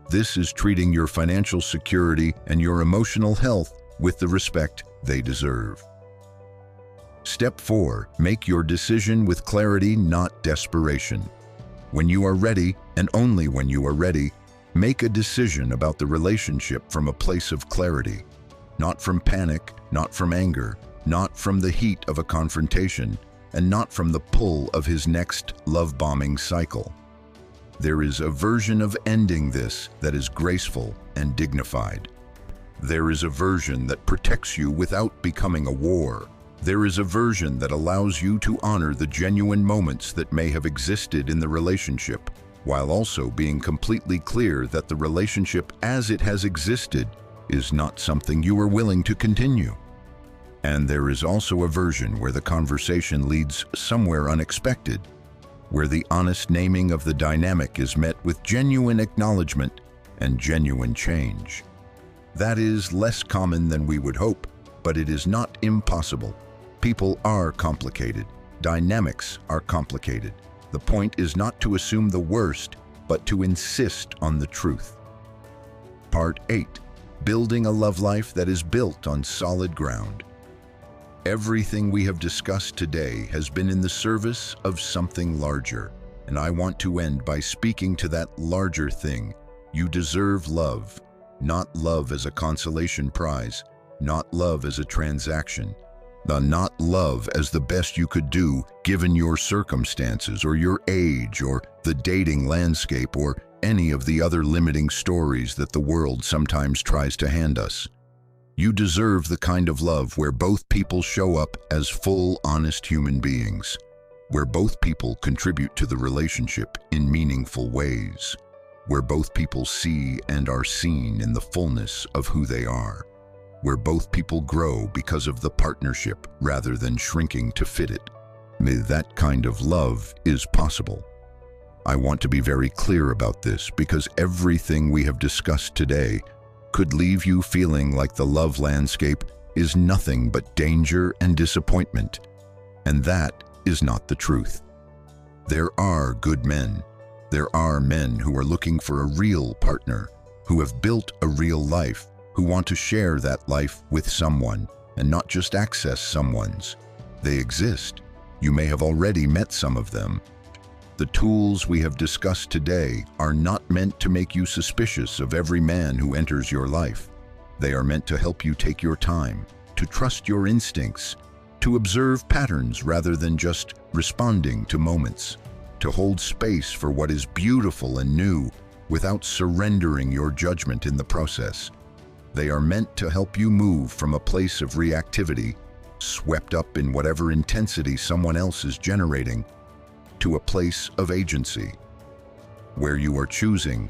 This is treating your financial security and your emotional health with the respect they deserve. Step 4. Make your decision with clarity, not desperation. When you are ready, and only when you are ready, make a decision about the relationship from a place of clarity, not from panic, not from anger, not from the heat of a confrontation, and not from the pull of his next love-bombing cycle. There is a version of ending this that is graceful and dignified. There is a version that protects you without becoming a war. There is a version that allows you to honor the genuine moments that may have existed in the relationship, while also being completely clear that the relationship as it has existed is not something you are willing to continue. And there is also a version where the conversation leads somewhere unexpected, where the honest naming of the dynamic is met with genuine acknowledgement and genuine change. That is less common than we would hope, but it is not impossible. People are complicated. Dynamics are complicated. The point is not to assume the worst, but to insist on the truth. Part 8. Building a love life that is built on solid ground. Everything we have discussed today has been in the service of something larger, and I want to end by speaking to that larger thing. You deserve love, not love as a consolation prize, not love as a transaction, not love as the best you could do given your circumstances or your age or the dating landscape or any of the other limiting stories that the world sometimes tries to hand us. You deserve the kind of love where both people show up as full, honest human beings, where both people contribute to the relationship in meaningful ways, where both people see and are seen in the fullness of who they are, where both people grow because of the partnership rather than shrinking to fit it. That kind of love is possible. I want to be very clear about this because everything we have discussed today could leave you feeling like the love landscape is nothing but danger and disappointment, and that is not the truth. There are good men. There are men who are looking for a real partner, who have built a real life, who want to share that life with someone and not just access someone's. They exist. You may have already met some of them. The tools we have discussed today are not meant to make you suspicious of every man who enters your life. They are meant to help you take your time, to trust your instincts, to observe patterns rather than just responding to moments, to hold space for what is beautiful and new without surrendering your judgment in the process. They are meant to help you move from a place of reactivity, swept up in whatever intensity someone else is generating, to a place of agency, where you are choosing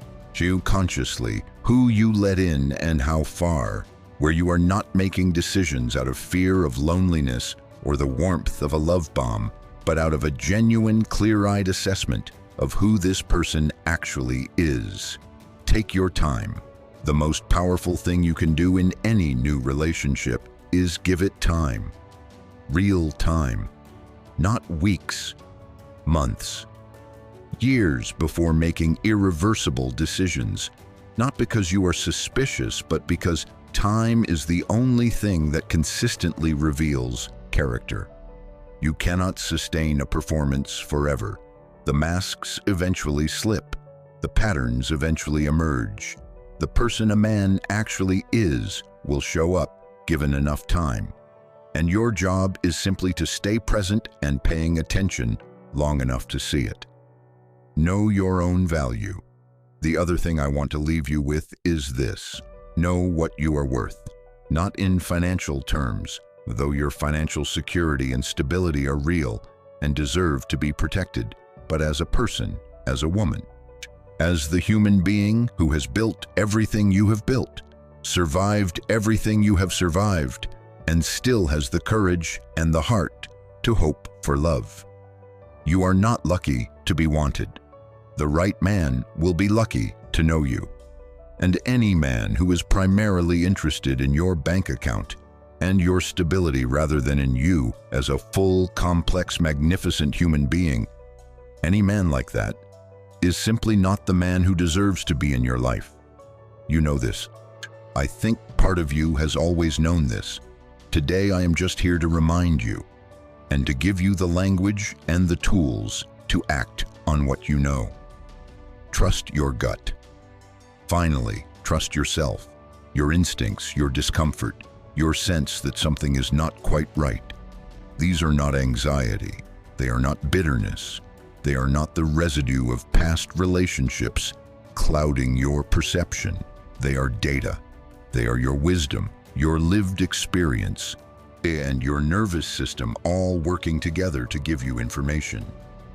consciously who you let in and how far, where you are not making decisions out of fear of loneliness or the warmth of a love bomb, but out of a genuine, clear-eyed assessment of who this person actually is. Take your time. The most powerful thing you can do in any new relationship is give it time. Real time. Not weeks, months, years before making irreversible decisions. Not because you are suspicious, but because time is the only thing that consistently reveals character. You cannot sustain a performance forever. The masks eventually slip. The patterns eventually emerge. The person a man actually is will show up given enough time. And your job is simply to stay present and paying attention long enough to see it. Know your own value. The other thing I want to leave you with is this. Know what you are worth. Not in financial terms, though your financial security and stability are real and deserve to be protected, but as a person, as a woman, as the human being who has built everything you have built, survived everything you have survived, and still has the courage and the heart to hope for love. You are not lucky to be wanted. The right man will be lucky to know you. And any man who is primarily interested in your bank account and your stability rather than in you as a full, complex, magnificent human being, any man like that is simply not the man who deserves to be in your life. You know this. I think part of you has always known this. Today I am just here to remind you and to give you the language and the tools to act on what you know. Trust your gut. Finally, trust yourself, your instincts, your discomfort, your sense that something is not quite right. These are not anxiety. They are not bitterness. They are not the residue of past relationships clouding your perception. They are data. They are your wisdom, your lived experience, and your nervous system all working together to give you information.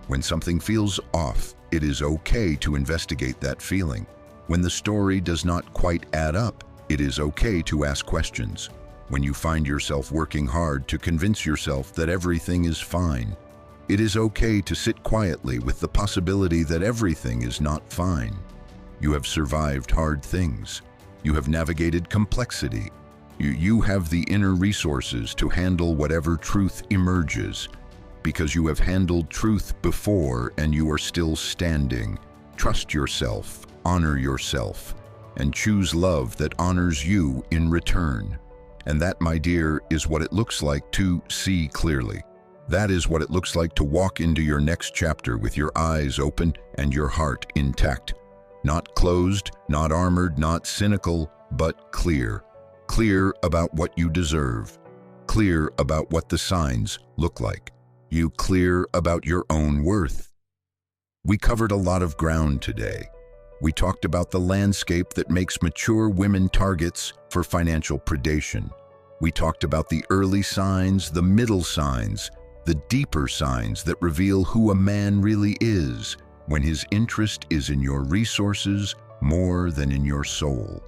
When something feels off, it is okay to investigate that feeling. When the story does not quite add up, it is okay to ask questions. When you find yourself working hard to convince yourself that everything is fine, it is okay to sit quietly with the possibility that everything is not fine. You have survived hard things. You have navigated complexity. You have the inner resources to handle whatever truth emerges, because you have handled truth before and you are still standing. Trust yourself, honor yourself, and choose love that honors you in return. And that, my dear, is what it looks like to see clearly. That is what it looks like to walk into your next chapter with your eyes open and your heart intact. Not closed, not armored, not cynical, but clear. Clear about what you deserve. Clear about what the signs look like. You clear about your own worth. We covered a lot of ground today. We talked about the landscape that makes mature women targets for financial predation. We talked about the early signs, the middle signs, the deeper signs that reveal who a man really is when his interest is in your resources more than in your soul.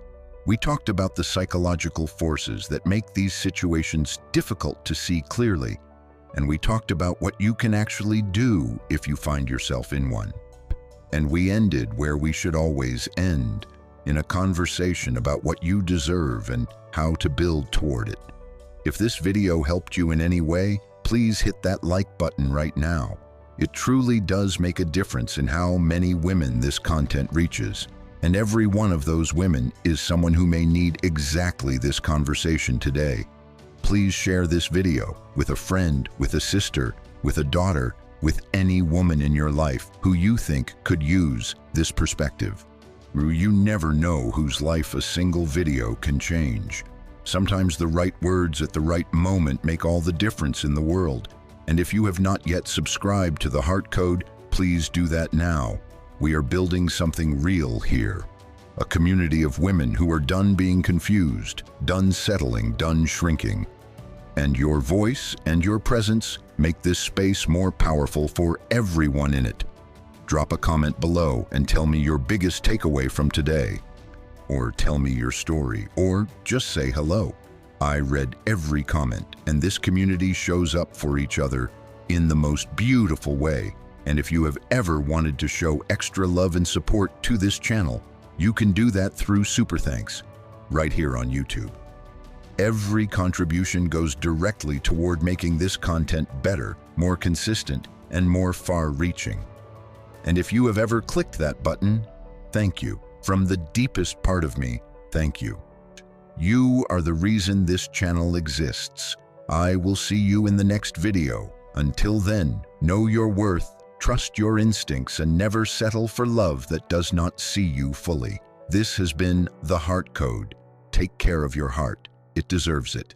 We talked about the psychological forces that make these situations difficult to see clearly, and we talked about what you can actually do if you find yourself in one. And we ended where we should always end, in a conversation about what you deserve and how to build toward it. If this video helped you in any way, please hit that like button right now. It truly does make a difference in how many women this content reaches. And every one of those women is someone who may need exactly this conversation today. Please share this video with a friend, with a sister, with a daughter, with any woman in your life who you think could use this perspective. You never know whose life a single video can change. Sometimes the right words at the right moment make all the difference in the world. And if you have not yet subscribed to the Heart Code, please do that now. We are building something real here. A community of women who are done being confused, done settling, done shrinking. And your voice and your presence make this space more powerful for everyone in it. Drop a comment below and tell me your biggest takeaway from today. Or tell me your story, or just say hello. I read every comment, and this community shows up for each other in the most beautiful way. And if you have ever wanted to show extra love and support to this channel, you can do that through Super Thanks, right here on YouTube. Every contribution goes directly toward making this content better, more consistent, and more far-reaching. And if you have ever clicked that button, thank you. From the deepest part of me, thank you. You are the reason this channel exists. I will see you in the next video. Until then, know your worth, trust your instincts, and never settle for love that does not see you fully. This has been The Heart Code. Take care of your heart. It deserves it.